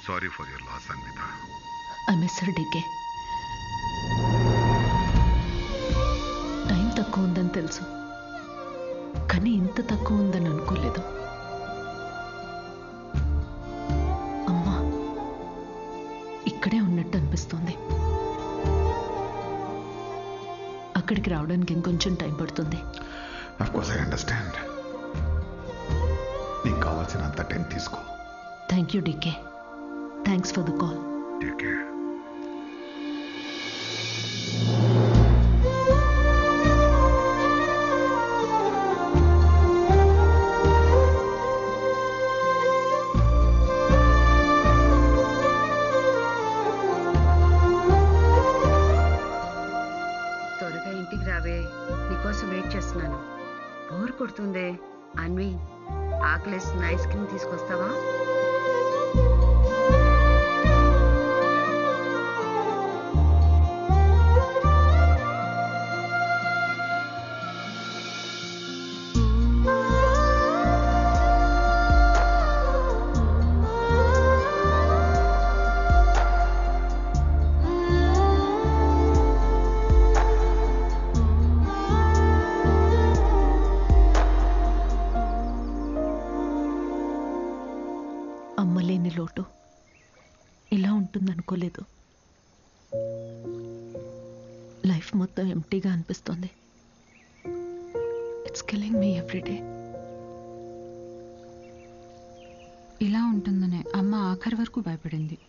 Sorry for your loss Anvita. I miss her DK. Time తక్కువ ఉందని తెలుసు, కానీ ఇంత తక్కువ ఉందని అనుకోలేదు. అమ్మా ఇక్కడే ఉన్నట్టు అనిపిస్తుంది. అక్కడికి రావడానికి ఇంకొంచెం టైం పడుతుంది. Of course I understand. నీకు కావాల్సినంత టైం తీసుకో. Thank you DK. Thanks for the call. Take care. త్వరగా ఇంటికి రావే, నీకోసం వెయిట్ చేస్తున్నాను. బోర్ కొడుతుందే. అన్వి, ఆకలేసిన ఐస్ క్రీమ్ తీసుకొస్తావా? అమ్మలేని లోటు ఇలా ఉంటుందనుకోలేదు. లైఫ్ మొత్తం ఎంటీగా అనిపిస్తుంది. It's killing me everyday. ఇలా ఉంటుందనే అమ్మ ఆఖరి వరకు భయపడింది.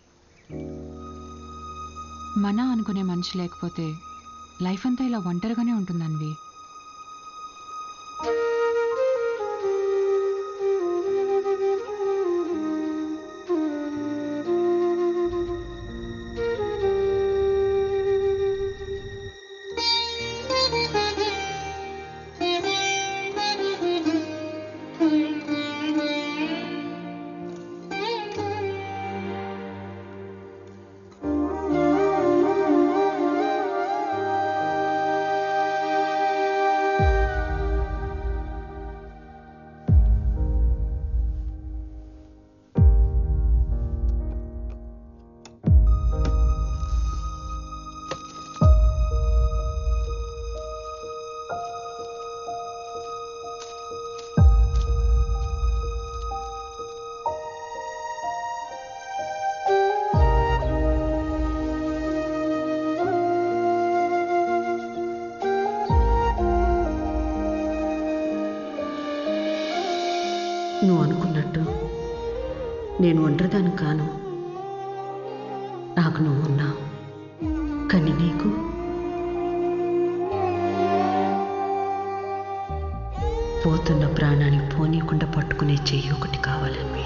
మన అనుకునే మనిషి లేకపోతే లైఫ్ అంతా ఇలా ఒంటరిగానే ఉంటుందన్వి. నువ్వు అనుకున్నట్టు నేను ఒంటరిదాన్ని కాను. నాకు నువ్వు ఉన్నావు, కానీ నీకు పోతున్న ప్రాణాన్ని పోనీయకుండా పట్టుకునే చెయ్యి ఒకటి కావాలని.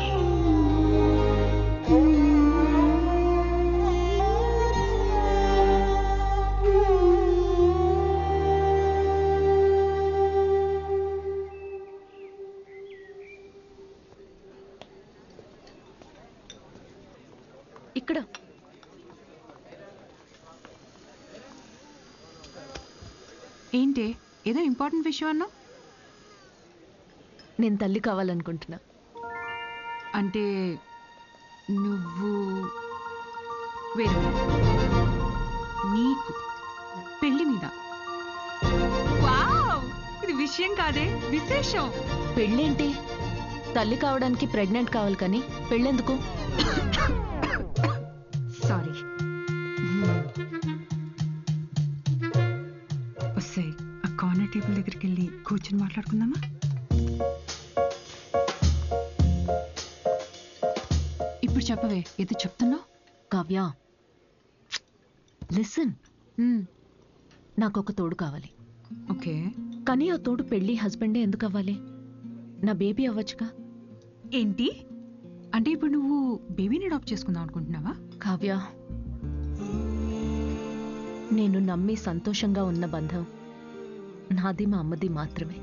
ఇక్కడ ఏంటి ఏదో ఇంపార్టెంట్ విషయం అన్నా? నేను తల్లి కావాలనుకుంటున్నా. అంటే నువ్వు వేరే నీకు పెళ్లి మీద? వావ్, ఇది విషయం కాదే, విశేషం. పెళ్ళేంటి? తల్లి కావడానికి ప్రెగ్నెంట్ కావాలి, కానీ పెళ్ళెందుకు? సారీ. వస్తే ఆ కార్నర్ టేబుల్ దగ్గరికి వెళ్ళి కూర్చొని మాట్లాడుకుందామా? ఇప్పుడు చెప్పవే, ఏదో చెప్తున్నావు. కావ్య, లిసన్. నాకు ఒక తోడు కావాలి. ఓకే, కానీ ఆ తోడు పెళ్లి హస్బెండే ఎందుకు అవ్వాలి? నా బేబీ అవ్వచ్చుగా. ఏంటి అంటే ఇప్పుడు నువ్వు బేబీని అడాప్ట్ చేసుకుందాం అనుకుంటున్నావా? కావ్య, నేను నమ్మి సంతోషంగా ఉన్న బంధం నాది మా అమ్మది మాత్రమే.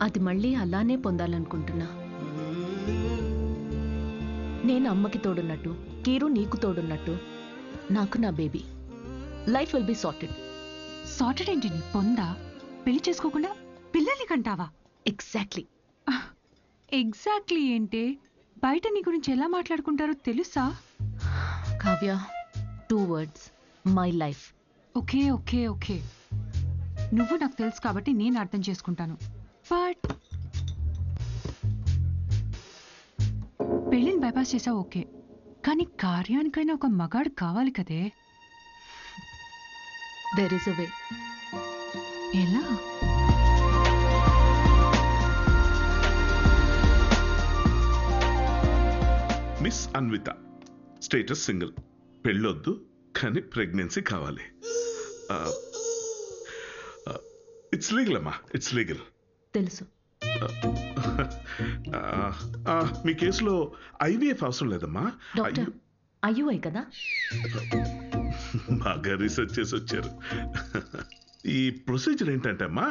అది మళ్ళీ అలానే పొందాలనుకుంటున్నా. నేను అమ్మకి తోడున్నట్టు, కీరు నీకు తోడున్నట్టు, నాకు నా baby. Life will be sorted. Sorted ఏంటి? నీ పొందా? పెళ్లి చేసుకోకుండా పిల్లల్ని కంటావా? ఎగ్జాక్ట్లీ. ఎగ్జాక్ట్లీ ఏంటి? బయట నీ గురించి ఎలా మాట్లాడుకుంటారో తెలుసా? Kavya, 2 words, my life. Okay okay okay, నువ్వు నాకు తెలుసు కాబట్టి నేను అర్థం చేసుకుంటాను. బట్ పెళ్ళిని బైపాస్ చేసావు ఓకే, కానీ కార్యానికైనా ఒక మగాడు కావాలి కదే. దెర్ ఇస్ అ వే. ఎలా? మిస్ అన్విత, స్టేటస్ సింగిల్, పెళ్ళొద్దు కానీ ప్రెగ్నెన్సీ కావాలి. ఇట్స్ లీగల్ అమ్మా, ఇట్స్ లీగల్. తెలుసు. మీ కేసులో ఐవీఎఫ్ అవసరం లేదమ్మా. డాక్టర్, అయ్యూఐ కదా? బాగా రీసెర్చ్ చేసి వచ్చారు. ఈ ప్రొసీజర్ ఏంటంటే అమ్మా,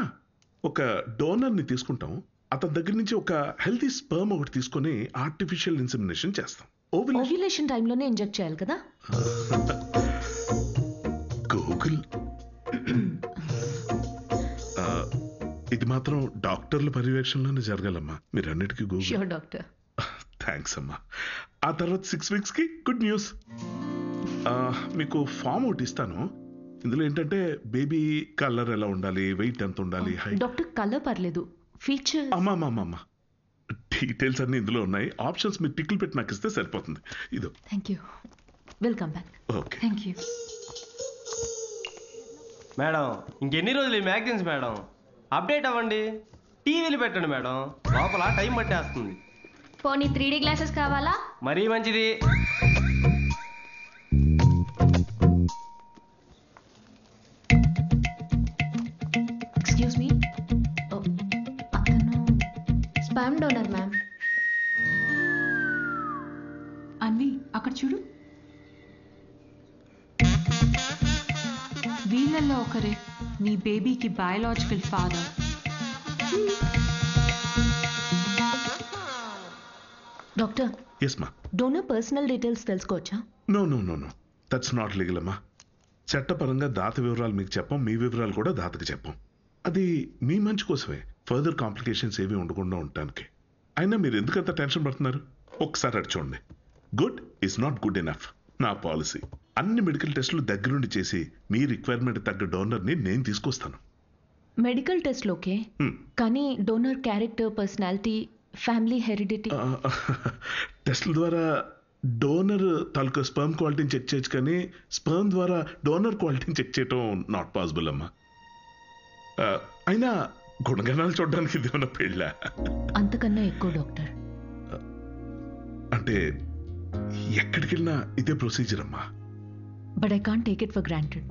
ఒక డోనర్ని తీసుకుంటాం, అతని దగ్గర నుంచి ఒక హెల్తీ స్పర్మ్ ఒకటి తీసుకొని ఆర్టిఫిషియల్ ఇన్సెమినేషన్ చేస్తాం. ఓవ్యులేషన్ టైంలోనే ఇంజెక్ట్ చేయాలి కదా? గూగుల్. ఇది మాత్రం డాక్టర్ల పర్యవేక్షణలోనే జరగాలమ్మా, మీరు అన్నిటికీ గూగుల్. Sure doctor. థ్యాంక్స్ అమ్మా. ఆ తర్వాత 6 weeks కి గుడ్ న్యూస్. మీకు ఫామ్ ఒకటి ఇస్తాను. ఇందులో ఏంటంటే బేబీ కలర్ ఎలా ఉండాలి, వెయిట్ ఎంత ఉండాలి, హైట్. డాక్టర్, కలర్ పర్లేదు, ఫీచర్. అమ్మా డీటెయిల్స్ అన్ని ఇందులో ఉన్నాయి. ఆప్షన్స్ మీరు టిక్లు పెట్టి నాకు ఇస్తే సరిపోతుంది. ఇదో. Thank you. Welcome back. Okay. Thank you madam. ఇంకెన్ని రోజులు ఈ మ్యాగజైన్స్ మేడం? అప్డేట్ అవ్వండి, టీవీలు పెట్టండి మేడం, లోపల టైం పట్టేస్తుంది. పోనీ 3D గ్లాసెస్ కావాలా? మరీ మంచిది. ఎక్స్క్యూజ్ మీ, అతను స్పామ్ డోనర్ మ్యామ్. అన్వి, అక్కడ చూడు. వీళ్ళల్లో ఒకరే నీ బేబీకి బయాలజికల్ ఫాదర్. డాక్టర్, ఎస్ మా. డోనర్ పర్సనల్ డీటెయిల్స్ తెలుసుకోవచ్చా? నో దట్స్ నాట్ లీగల్ అమ్మా. చట్టపరంగా దాత వివరాలు మీకు చెప్పం, మీ వివరాలు కూడా దాతకి చెప్పం. అది మీ మంచి కోసమే, ఫర్దర్ కాంప్లికేషన్స్ ఏవి ఉండకుండా ఉండటానికి. అయినా మీరు ఎందుకంత టెన్షన్ పడుతున్నారు? ఒకసారి అటు చూడండి. Good is not good enough. నా పాలసీ అన్ని మెడికల్ టెస్టులు దగ్గరుండి చేసి మీ రిక్వైర్మెంట్ తగ్గ డోనర్ని నేను తీసుకొస్తాను. మెడికల్ టెస్ట్లు ఓకే, కానీ donor character, personality, family heredity. టెస్ట్ల ద్వారా డోనర్ తాలూకా స్పర్మ్ క్వాలిటీని చెక్ చేయొచ్చు, కానీ స్పర్మ్ ద్వారా డోనర్ క్వాలిటీని చెక్ చేయటం నాట్ పాసిబుల్ అమ్మా. అయినా గుణగణాలు చూడడానికి ఇది ఏమన్నా పెళ్ళ? అంతకన్నా ఎక్కువ డాక్టర్. అంటే ఎక్కడికి వెళ్ళినా ఇదే ప్రొసీజర్ అమ్మా. But I can't take it for granted.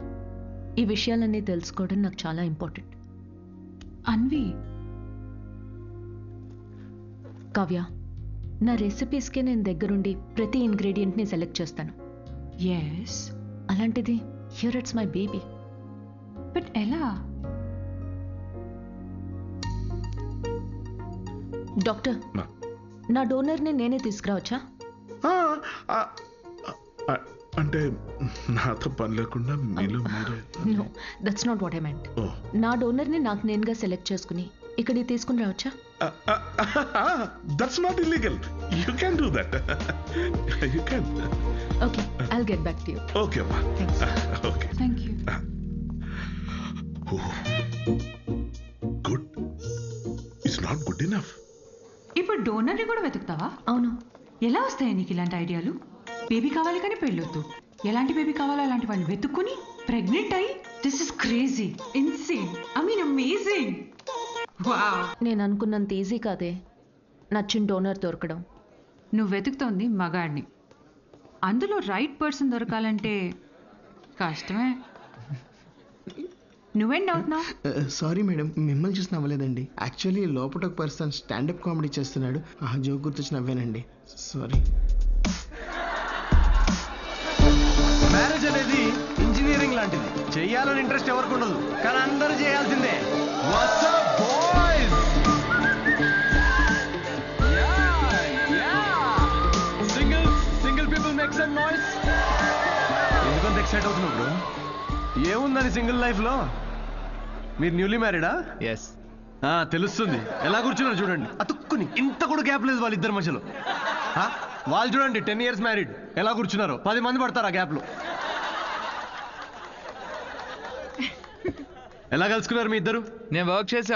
ఈ విషయాలన్నీ తెలుసుకోవడం నాకు చాలా ఇంపార్టెంట్. అన్వి, కావ్య, నా రెసిపీస్కే నేను దగ్గరుండి ప్రతి ఇంగ్రీడియంట్ని సెలెక్ట్ చేస్తాను. ఎస్. అలాంటిది here it's my baby. But ఎలా? డాక్టర్, నా డోనర్ని నేనే తీసుకురావచ్చా? అంటే నాతో పని లేకుండా మీలో మీరే? No, that's not what I meant. నా డోనర్ని నాకు నేనుగా సెలెక్ట్ చేసుకుని ఇక్కడికి తీసుకుని రావచ్చా? That's not illegal. You can do that. You can. Okay, I'll get back to you. Okay అమ్మా. Thanks. Okay. Thank you. Good it's not good enough. ఇప్పుడు డోనర్ని కూడా వెతుకుతావా? అవును. ఎలా వస్తాయి నీకు ఇలాంటి ఐడియాలు? బేబీ కావాలి కానీ పెళ్ళొద్దు. ఎలాంటి బేబీ కావాలో అలాంటి వాడిని వెతుక్కుని ప్రెగ్నెంట్ అయ్యి, this is crazy, insane, I mean amazing. Wow. నేను అనుకున్నంత ఈజీ కాదే నచ్చిన డోనర్ దొరకడం. నువ్వు వెతుకుతోంది మగాడిని, అందులో రైట్ పర్సన్ దొరకాలంటే కష్టమే. నువ్వేం అవుతున్నావు? సారీ మేడం, మిమ్మల్ని చూసి నవ్వలేదండి. యాక్చువల్లీ లోపల ఒక పర్సన్ స్టాండప్ కామెడీ చేస్తున్నాడు, ఆ జోక్ గుర్తొచ్చి నవ్వానండి. సారీ. మ్యారేజ్ అనేది ఇంజనీరింగ్ లాంటిది. చెయ్యాలని ఇంట్రెస్ట్ ఎవరికి ఉండదు, కానీ అందరూ చేయాల్సిందే. What's up, boys? Single people make some noise. ఎందుకంత ఎక్సైట్ అవుతున్నావు బ్రో? ఏముందని సింగిల్ లైఫ్ లో? మీరు న్యూలీ మ్యారీడా? ఎస్. తెలుస్తుంది. ఎలా కూర్చున్నారు చూడండి, అతుక్కుని. ఇంత కూడా గ్యాప్ లేదు వాళ్ళిద్దరి మధ్యలో. వాళ్ళు చూడండి 10 years మ్యారీడ్, ఎలా కూర్చున్నారు. 10 మంది పడతారు ఆ గ్యాప్ లో. ఎలా కలుసుకున్నారు మీ ఇద్దరు? నేను వర్క్ చేసే